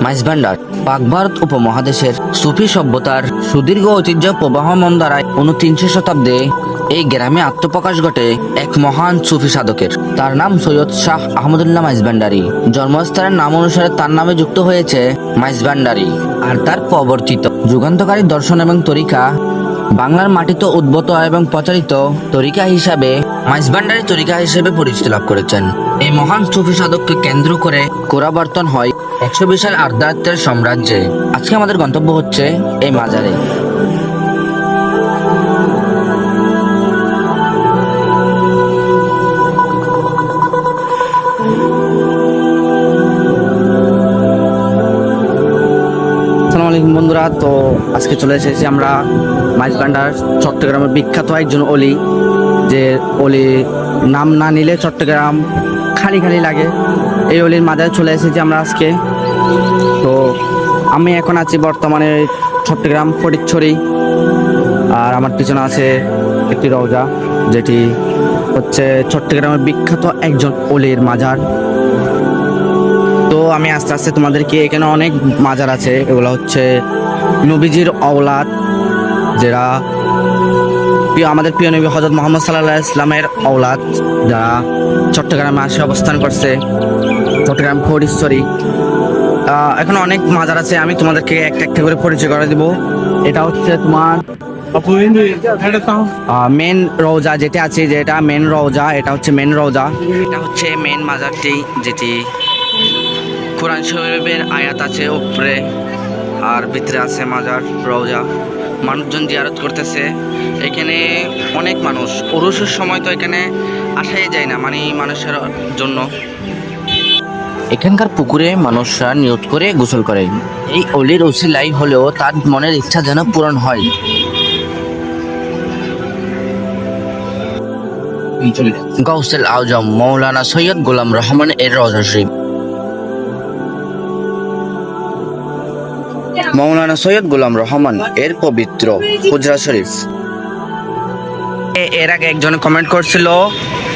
মাইজভান্ডার পাক ভারত উপমহাদেশের সুফি সভ্যতার সুদীর্ঘ ঐতিহ্য প্রবাহমান দ্বারায় ৩৯ শতাব্দে এই গ্রামে আত্মপ্রকাশ ঘটে এক মহান সুফি সাধকের। তার নাম সৈয়দ শাহ আহমদুল্লাহ মাইজভান্ডারী। জন্মস্থানের নাম অনুসারে তার নামে যুক্ত হয়েছে মাইজভান্ডারী। আর তার প্রবর্তিত যুগান্তকারী দর্শন এবং তরিকা বাংলার মাটিতে উদ্ভূত এবং প্রচারিত তরিকা হিসাবে মাইজভান্ডারী তরিকা হিসেবে পরিচিতি লাভ করেছেন। এই মহান সুফি সাধককে কেন্দ্র করে গোড়াবর্তন হয় ১০০ বিশাল আধ্যাত্মের সাম্রাজ্যে। আজকে আমাদের গন্তব্য হচ্ছে এই মাজারে। আসসালামু আলাইকুম বন্ধুরা, তো আজকে চলে এসেছি আমরা মাইজভান্ডার, চট্টগ্রামের বিখ্যাত একজন অলি, যে অলি নাম না নিলে চট্টগ্রাম খালি খালি লাগে। এই অলির মাজারে চলে এসেছি আমরা আজকে। তো আমি এখন আছি বর্তমানে চট্টগ্রাম ফটিকছড়ি, আর আমার পিছনে আছে একটি রওজা, যেটি হচ্ছে চট্টগ্রামের বিখ্যাত একজন অলির মাজার। তো আমি আস্তে আস্তে তোমাদেরকে, এখানে অনেক মাজার আছে, এগুলো হচ্ছে নবীজির ঔলাদ, যারা আমাদের প্রিয় নবী হযরত মুহাম্মদ সাল্লাল্লাহু আলাইহি ওয়াসাল্লামের ঔলাদ, যারা চট্টগ্রামে আসে অবস্থান করছে, চট্টগ্রাম ফটিকছড়ি। এখন অনেক মাজার আছে, আমি তোমাদেরকে একটা একটা করে পরিচয় করে দিব। এটা হচ্ছে তোমার মেন রওজা যেটা আছে, যেটা মেন রওজা, এটা হচ্ছে মেন রওজা। এটা হচ্ছে মেন মাজারটি, যেটি কোরআন শরীফের আয়াত আছে উপরে, আর ভিতরে আছে মাজার রওজা। মানুষজন জিয়ারত করতেছে এখানে, অনেক মানুষ। উরুসের সময় তো এখানে আসাই যায় না, মানে মানুষের জন্য। এখানকার পুকুরে মানুষরা নিয়ত করে গোসল করে। এই অলির উসিলাই হলেও তার মনের ইচ্ছা যেন পূরণ হয়। গাউসুল আজম মাওলানা সৈয়দ গোলাম রহমান এর রওজা শরীফ। মাওলানা সৈয়দ গোলাম রহমান এর পবিত্র হুজরা শরীফ। এর আগে একজন কমেন্ট করছিল,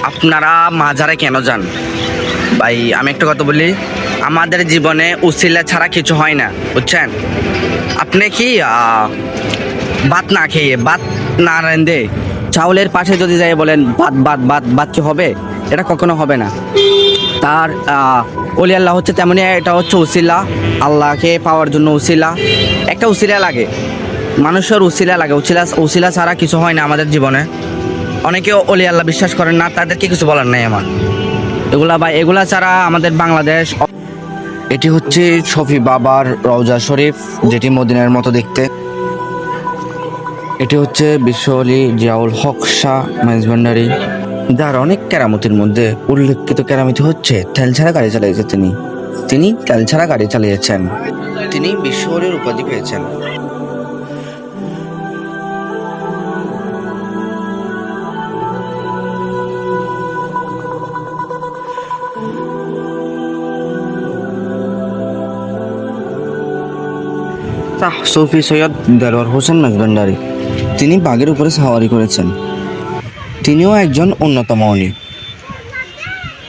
আপনারা মাজারে কেন যান? ভাই আমি একটা কথা বলি, আমাদের জীবনে উসিলা ছাড়া কিছু হয় না, বুঝছেন? আপনি কি ভাত না খেয়ে, ভাত না রেঁধে চাউলের পাশে যদি যাই বলেন ভাত ভাত ভাত ভাত কি হবে? এটা কখনো হবে না। তার ওলি আল্লাহ হচ্ছে তেমনি, এটা হচ্ছে উসিলা। আল্লাহকে পাওয়ার জন্য উসিলা, একটা উসিলা লাগে, মানুষের উসিলা লাগে। উসিলা ছাড়া কিছু হয় না আমাদের জীবনে। অনেকে ওলি আল্লাহ বিশ্বাস করেন না, তাদেরকে কিছু বলার নাই আমার। এগুলা ছাড়া আমাদের বাংলাদেশ। এটি হচ্ছে শফি বাবার রওজা শরীফ, যেটি মদিনার মতো দেখতে। এটি হচ্ছে বিশ্ব অলি জিয়াউল হক শাহ মাইজভান্ডারী, যার অনেক কেরামতির মধ্যে উল্লেখিত কেরামতি হচ্ছে তেল ছাড়া গাড়ি চালিয়েছে তিনি তেল ছাড়া গাড়ি চালিয়েছেন। তিনি বিশ্ব অলির উপাধি পেয়েছেন। সুফি সৈয়দ দেলোয়ার হোসেন মাইজভান্ডারী, তিনি বাঘের উপরে সাওয়ারি করেছেন। তিনিও একজন অন্যতম অলি।